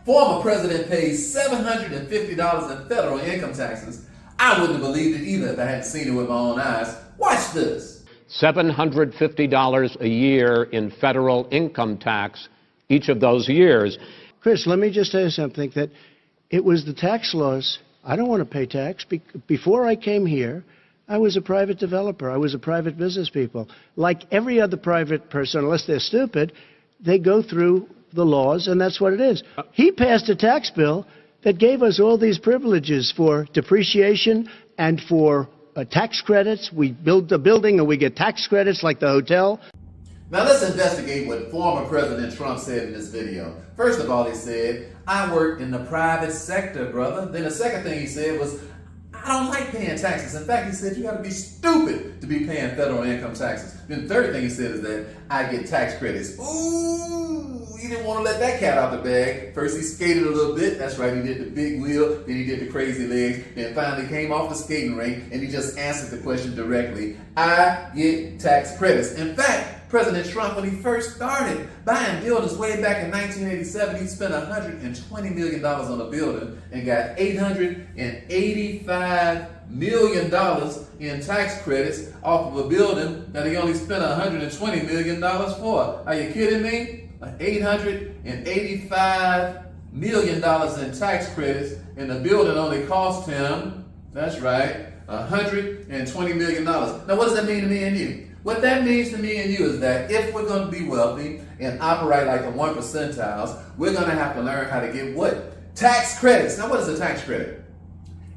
Former president pays $750 in federal income taxes. I wouldn't have believed it either if I hadn't seen it with my own eyes. Watch this. $750 a year in federal income tax each of those years. Chris, let me just tell you something, that it was the tax laws. I don't want to pay tax. Before I came here, I was a private developer. I was a private business people. Like every other private person, unless they're stupid, they go through the laws, and that's what it is. He passed a tax bill that gave us all these privileges for depreciation and for tax credits. We build a building and we get tax credits like the hotel. Now let's investigate what former President Trump said in this video. First of all, he said, I work in the private sector, brother. Then the second thing he said was, I don't like paying taxes. In fact, he said, you got to be stupid to be paying federal income taxes. Then the third thing he said is that I get tax credits. Ooh, he didn't want to let that cat out the bag. First he skated a little bit. That's right, he did the big wheel. Then he did the crazy legs. Then finally came off the skating rink and he just answered the question directly. I get tax credits. In fact, President Trump, when he first started buying buildings way back in 1987, he spent $120 million on a building and got $885 million in tax credits off of a building that he only spent $120 million for. Are you kidding me? $885 million in tax credits, and the building only cost him, that's right, $120 million. Now what does that mean to me and you? What that means to me and you is that if we're going to be wealthy and operate like the 1 percentiles, we're going to have to learn how to get what? Tax credits. Now what is a tax credit?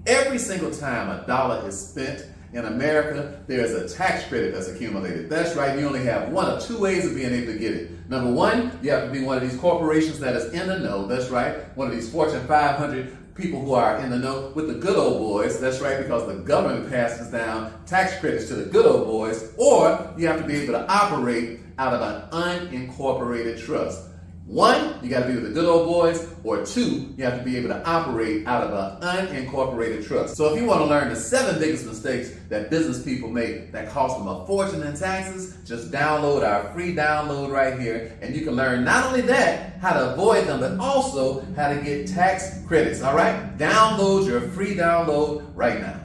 Every single time a dollar is spent in America, there's a tax credit that's accumulated. That's right, you only have one of two ways of being able to get it. Number one, you have to be one of these corporations that is in the know. That's right, one of these Fortune 500 people who are in the know with the good old boys. That's right, because the government passes down tax credits to the good old boys. Or you have to be able to operate out of an unincorporated trust. One, you got to be with the good old boys, or two, you have to be able to operate out of an unincorporated trust. So if you want to learn the 7 biggest mistakes that business people make that cost them a fortune in taxes, just download our free download right here, and you can learn not only that, how to avoid them, but also how to get tax credits, all right? Download your free download right now.